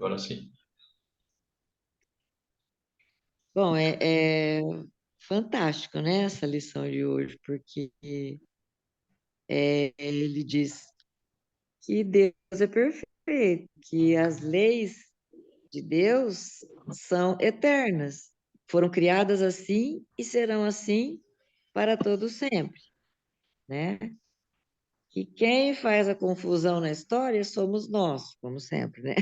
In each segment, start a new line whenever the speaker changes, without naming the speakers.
Agora sim.
Bom, é fantástico, né, essa lição de hoje, porque ele diz que Deus é perfeito, que as leis de Deus são eternas, foram criadas assim e serão assim para todo sempre, né? Que quem faz a confusão na história somos nós, como sempre, né?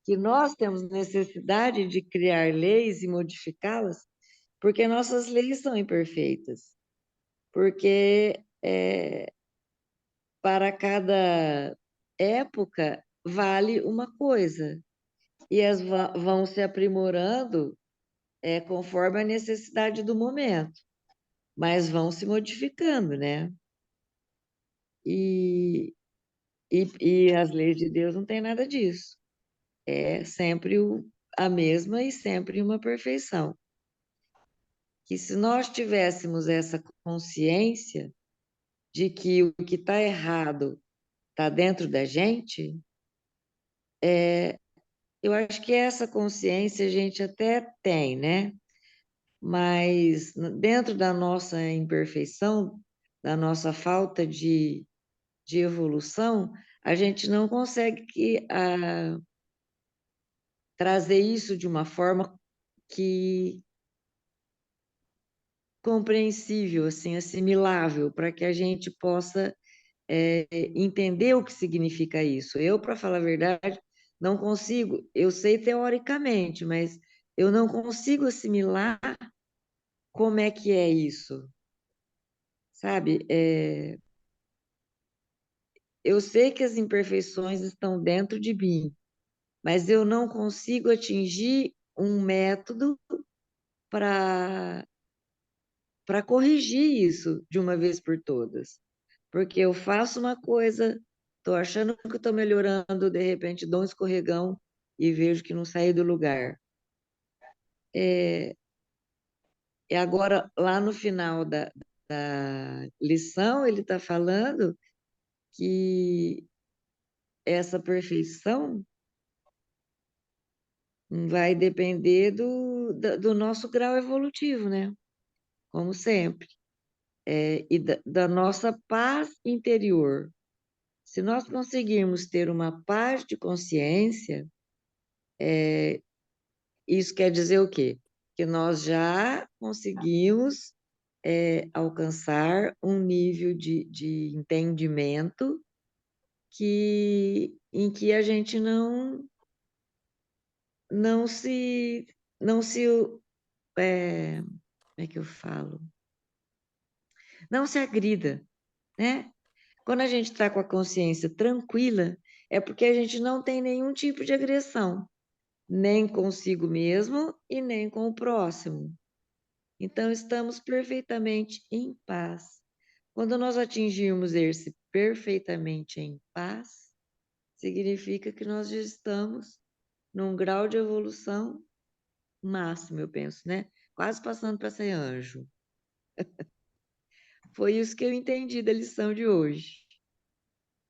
Que nós temos necessidade de criar leis e modificá-las, porque nossas leis são imperfeitas, porque para cada época vale uma coisa, e as vão se aprimorando conforme a necessidade do momento, mas vão se modificando, né? E, e as leis de Deus não tem nada disso. É sempre a mesma e sempre uma perfeição. Que se nós tivéssemos essa consciência de que o que está errado está dentro da gente, eu acho que essa consciência a gente até tem, né? Mas dentro da nossa imperfeição, da nossa falta de evolução, a gente não consegue trazer isso de uma forma que compreensível, assim, assimilável, para que a gente possa entender o que significa isso. Eu, para falar a verdade, não consigo, eu sei teoricamente, mas eu não consigo assimilar como é que é isso, sabe? Eu sei que as imperfeições estão dentro de mim, mas eu não consigo atingir um método para corrigir isso de uma vez por todas. Porque eu faço uma coisa, estou achando que estou melhorando, de repente dou um escorregão e vejo que não saí do lugar. E agora, lá no final da lição, ele está falando que essa perfeição vai depender do nosso grau evolutivo, né? Como sempre. E da nossa paz interior. Se nós conseguirmos ter uma paz de consciência, isso quer dizer o quê? Que nós já conseguimos alcançar um nível de entendimento em que a gente não se, não se, como é que eu falo? Não se agrida, né? Quando a gente está com a consciência tranquila, é porque a gente não tem nenhum tipo de agressão, nem consigo mesmo e nem com o próximo. Então, estamos perfeitamente em paz. Quando nós atingirmos esse perfeitamente em paz, significa que nós já estamos num grau de evolução máximo, eu penso, né? Quase passando para ser anjo. Foi isso que eu entendi da lição de hoje.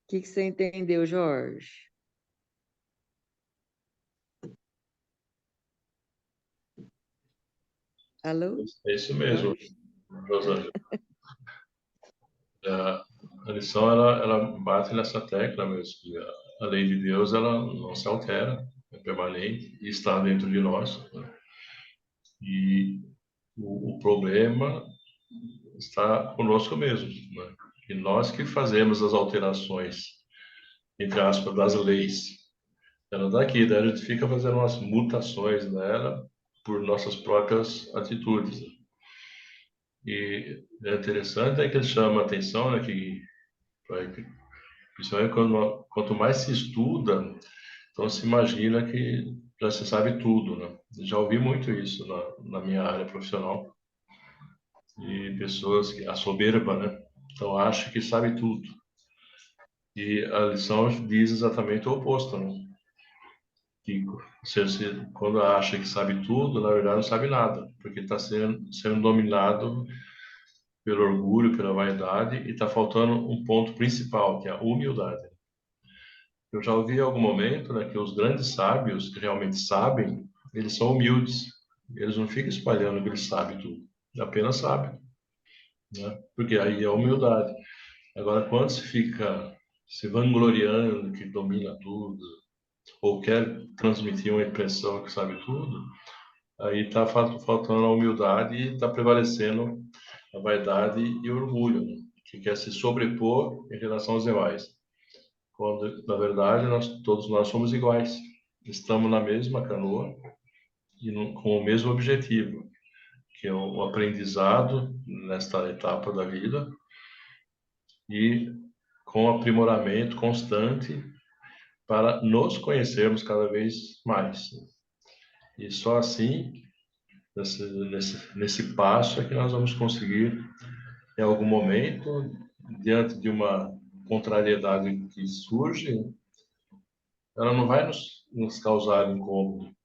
O que você entendeu, Jorge? Alô,
É isso mesmo,
Jorge?
Rosângela. A lição ela bate nessa tecla mesmo, que a lei de Deus ela não se altera, é permanente e está dentro de nós, né? E o problema está conosco mesmo, né? E nós que fazemos as alterações, entre aspas, das leis. Ela está aqui, daí a gente fica fazendo umas mutações nela por nossas próprias atitudes, né? E é interessante é que ele chama a atenção, né, que principalmente quanto mais se estuda, então se imagina que já se sabe tudo, né? Já ouvi muito isso na minha área profissional, de pessoas que a soberba, né? Então acha que sabe tudo. E a lição diz exatamente o oposto, né? Que quando acha que sabe tudo, na verdade não sabe nada, porque está sendo dominado pelo orgulho, pela vaidade, e está faltando um ponto principal, que é a humildade. eu já ouvi em algum momento, né, que os grandes sábios que realmente sabem, eles são humildes. Eles não ficam espalhando que eles sabem tudo. Apenas sabem, né? Porque aí é a humildade. Agora, quando se fica se vangloriando que domina tudo, ou quer transmitir uma impressão que sabe tudo, aí está faltando a humildade e está prevalecendo a vaidade e o orgulho, né? Que quer se sobrepor em relação aos demais. Quando, na verdade, todos nós somos iguais. Estamos na mesma canoa e com o mesmo objetivo, que é o aprendizado nesta etapa da vida e com aprimoramento constante para nos conhecermos cada vez mais. E só assim, nesse passo, é que nós vamos conseguir, em algum momento, diante de uma contrariedade que surge, ela não vai nos causar incômodo.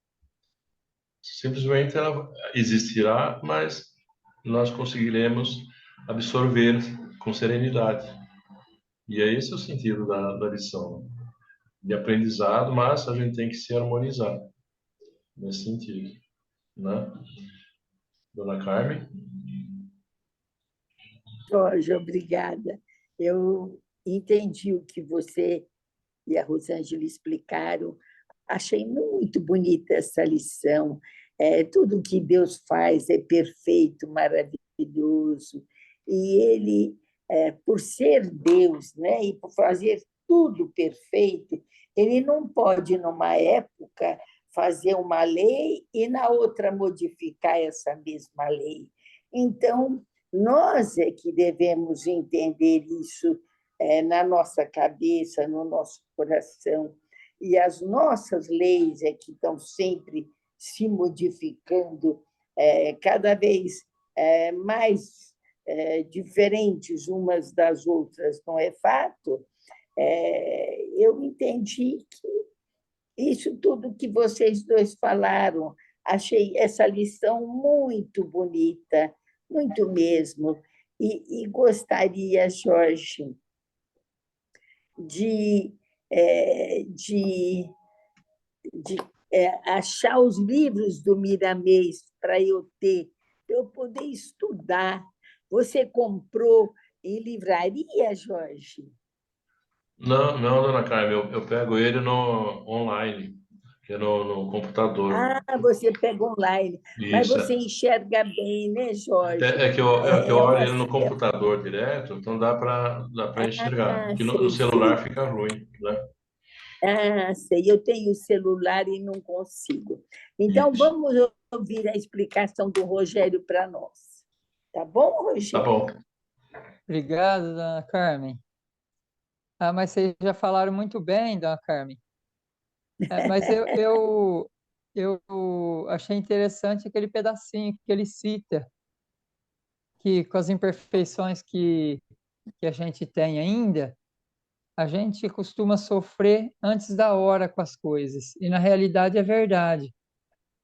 Simplesmente ela existirá, mas nós conseguiremos absorver com serenidade. E é esse o sentido da lição, de aprendizado, mas a gente tem que se harmonizar nesse sentido, né? Dona Carmen?
Jorge, obrigada. Eu entendi o que você e a Rosângela explicaram. Achei muito bonita essa lição. Tudo que Deus faz é perfeito, maravilhoso. E Ele, por ser Deus, né, e por fazer tudo perfeito, Ele não pode, numa época, fazer uma lei e, na outra, modificar essa mesma lei. Então, nós é que devemos entender isso na nossa cabeça, no nosso coração. E as nossas leis é que estão sempre se modificando, cada vez mais diferentes umas das outras, não é fato? Eu entendi que isso tudo que vocês dois falaram, achei essa lição muito bonita, muito mesmo. E gostaria, Jorge, de, de, de achar os livros do Miramês para eu ter, para eu poder estudar. Você comprou em livraria, Jorge?
Não, não, Dona Carmen, eu pego ele no online, que é no computador.
Ah, você pega online, mas
Isso.
você enxerga bem, né, Jorge?
É que eu
É
olho
uma,
ele no computador direto, então dá para enxergar.
ah,
Porque no
sei,
celular
sei.
fica ruim, né?
Ah, sei, eu tenho celular e não consigo. Então,
Isso.
vamos ouvir a explicação do Rogério para nós. Tá bom,
Tá
Rogério?
bom.
Obrigado, dona Carmen. Ah, mas vocês já falaram muito bem, dona Carmen. Mas eu achei interessante aquele pedacinho que ele cita, que com as imperfeições que a gente tem ainda, a gente costuma sofrer antes da hora com as coisas. E na realidade é verdade,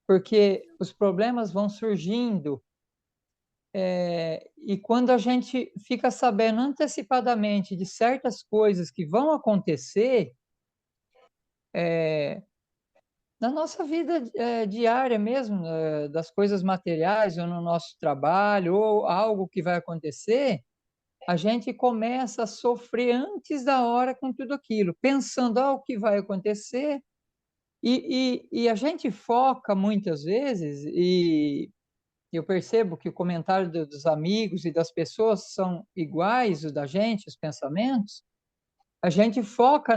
porque os problemas vão surgindo, e quando a gente fica sabendo antecipadamente de certas coisas que vão acontecer, na nossa vida diária mesmo, das coisas materiais, ou no nosso trabalho, ou algo que vai acontecer, a gente começa a sofrer antes da hora com tudo aquilo, pensando o que vai acontecer, e a gente foca muitas vezes, e eu percebo que o comentário dos amigos e das pessoas são iguais os da gente, os pensamentos, a gente foca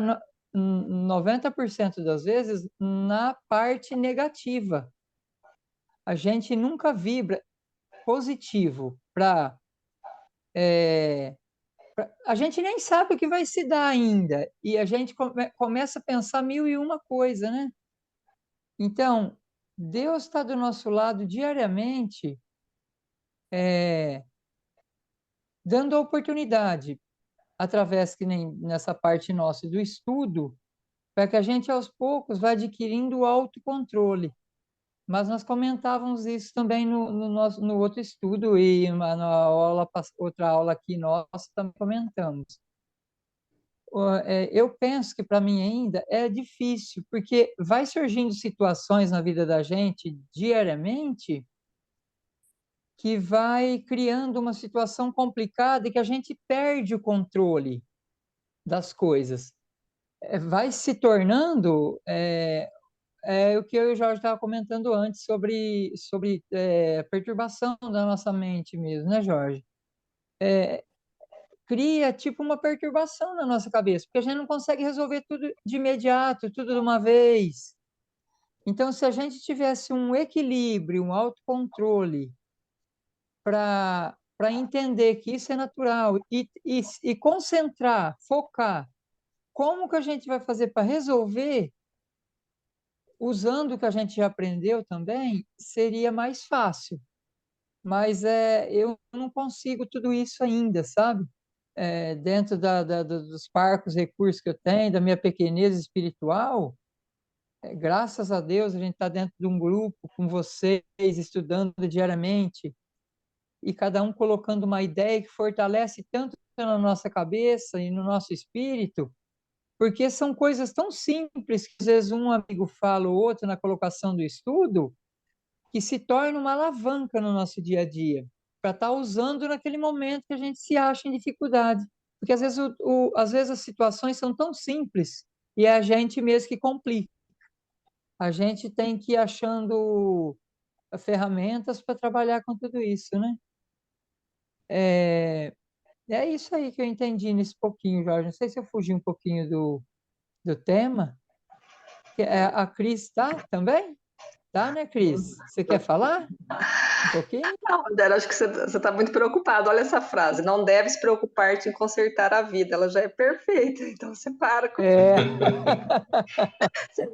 90% das vezes na parte negativa. A gente nunca vibra positivo para. A gente nem sabe o que vai se dar ainda. E a gente começa a pensar mil e uma coisa, né? Então, Deus está do nosso lado diariamente, dando a oportunidade, através que nem nessa parte nossa do estudo, para que a gente aos poucos vá adquirindo o autocontrole. Mas nós comentávamos isso também no outro estudo e na aula, outra aula aqui nossa também comentamos. eu penso que para mim ainda é difícil, porque vai surgindo situações na vida da gente diariamente que vai criando uma situação complicada e que a gente perde o controle das coisas. Vai se tornando o que eu e o Jorge estava comentando antes sobre perturbação da nossa mente mesmo, né, Jorge? Cria tipo uma perturbação na nossa cabeça, porque a gente não consegue resolver tudo de imediato, tudo de uma vez. Então, se a gente tivesse um equilíbrio, um autocontrole para entender que isso é natural e concentrar, focar, como que a gente vai fazer para resolver, usando o que a gente já aprendeu também, seria mais fácil. Mas eu não consigo tudo isso ainda, sabe? Dentro dos parcos recursos que eu tenho, da minha pequenez espiritual, graças a Deus a gente está dentro de um grupo com vocês, estudando diariamente, e cada um colocando uma ideia que fortalece tanto na nossa cabeça e no nosso espírito, porque são coisas tão simples que às vezes um amigo fala o outro na colocação do estudo, que se torna uma alavanca no nosso dia a dia, para estar usando naquele momento que a gente se acha em dificuldade. Porque às vezes, às vezes as situações são tão simples e é a gente mesmo que complica. A gente tem que ir achando ferramentas para trabalhar com tudo isso, né? É isso aí que eu entendi nesse pouquinho, Jorge. Não sei se eu fugi um pouquinho do tema. A Cris tá também? Tá, né, Cris? Você quer falar um pouquinho?
Não, Adela, acho que você está muito preocupado. Olha essa frase: não deves preocupar-te em consertar a vida, ela já é perfeita. Então você para com você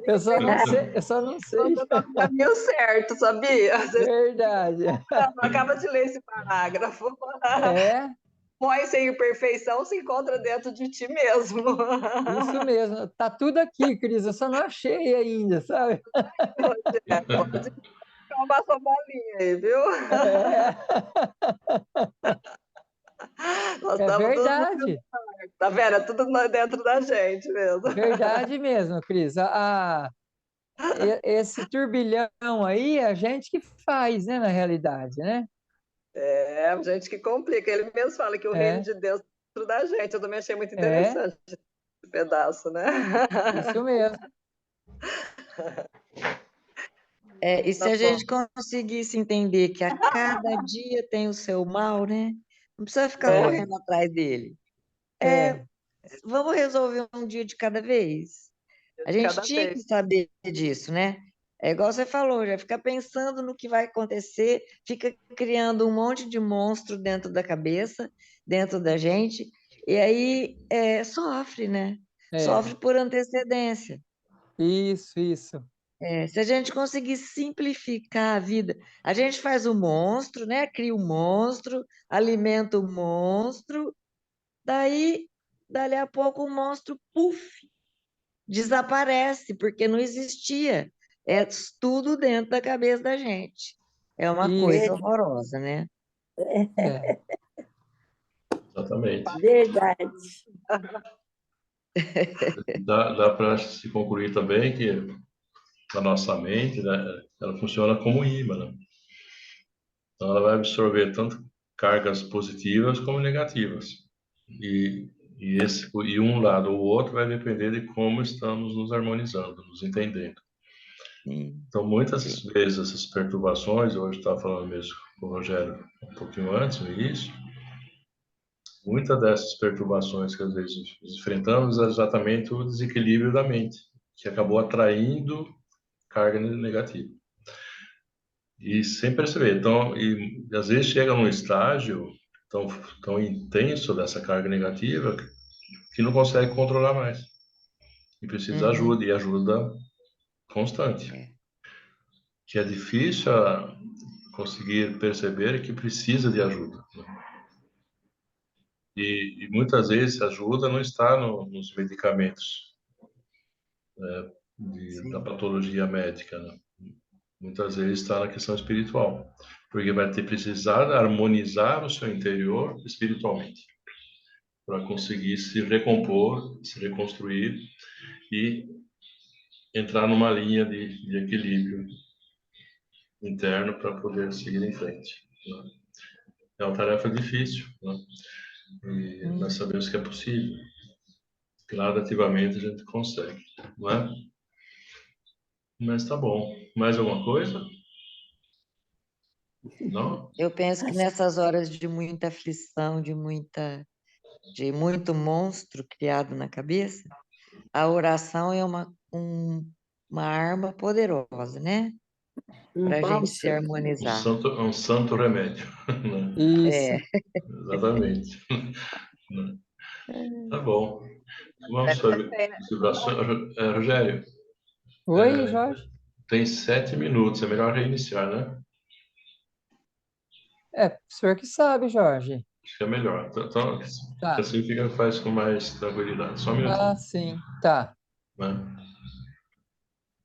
Eu só não sei.
Você está no caminho certo, sabia? Às vezes
Verdade.
acaba de ler esse parágrafo.
É,
Põe sem imperfeição se encontra dentro de ti mesmo.
isso mesmo. Tá tudo aqui, Cris. Eu só não achei ainda, sabe?
Pode tomar sua bolinha aí, viu? Nós
É
estamos todos no
verdade.
mesmo barco, tá vendo? É tudo dentro da gente mesmo.
Verdade mesmo, Cris. Esse turbilhão aí, é a gente que faz, né, na realidade, né?
É, gente que complica. Ele mesmo fala que o reino
É,
de Deus é dentro da gente. Eu também achei muito
é,
interessante esse pedaço, né?
isso mesmo.
E se
Tá
a
bom.
gente conseguisse entender que a cada dia tem o seu mal, né? Não precisa ficar
É,
correndo atrás dele.
é,
Vamos resolver um dia de cada vez. A
De
gente
cada
tinha
vez.
que saber disso, né? É igual você falou, já fica pensando no que vai acontecer, fica criando um monte de monstro dentro da cabeça, dentro da gente, e aí sofre, né?
é.
Sofre por antecedência.
Isso.
Se a gente conseguir simplificar a vida, a gente faz o monstro, né? Cria o monstro, alimenta o monstro, daí, dali a pouco, o monstro, puf, desaparece, porque não existia. É tudo dentro da cabeça da gente. É uma coisa
Isso,
horrorosa, né?
é.
Exatamente.
Verdade.
Dá para se concluir também que a nossa mente, né, ela funciona como um imã, né? Então ela vai absorver tanto cargas positivas como negativas. E um lado ou outro vai depender de como estamos nos harmonizando, nos entendendo.
Sim,
Então, muitas
sim.
vezes essas perturbações, hoje estava falando mesmo com o Rogério um pouquinho antes, no início, muitas dessas perturbações que às vezes enfrentamos é exatamente o desequilíbrio da mente, que acabou atraindo carga negativa. E sem perceber. Então, e às vezes chega num estágio tão intenso dessa carga negativa que não consegue controlar mais. E precisa de
Uhum,
ajuda, e ajuda constante.
é.
Que é difícil conseguir perceber que precisa de ajuda. E muitas vezes a ajuda não está nos medicamentos da
Sim.
patologia médica, né? Muitas vezes está na questão espiritual, porque vai ter precisar harmonizar o seu interior espiritualmente. para conseguir se recompor, se reconstruir e entrar numa linha de equilíbrio interno para poder seguir em frente, né? É uma tarefa difícil, né? E nós sabemos que é possível. Gradativamente a gente consegue, não é? Mas tá bom. Mais alguma coisa? Não?
Eu penso que nessas horas de muita aflição, de muito monstro criado na cabeça, a oração é uma arma poderosa, né? Para a gente se
bálsamo.
harmonizar.
Um santo remédio, né?
Isso.
É.
Exatamente. Tá bom. Vamos fazer vibrações. Rogério,
Oi, Jorge.
tem 7 minutos. É melhor reiniciar, né?
É, o senhor que sabe, Jorge.
Acho que é melhor. Então,
Tá.
assim faz com mais tranquilidade. Só um minutinho,
Ah, sim. Tá.
né?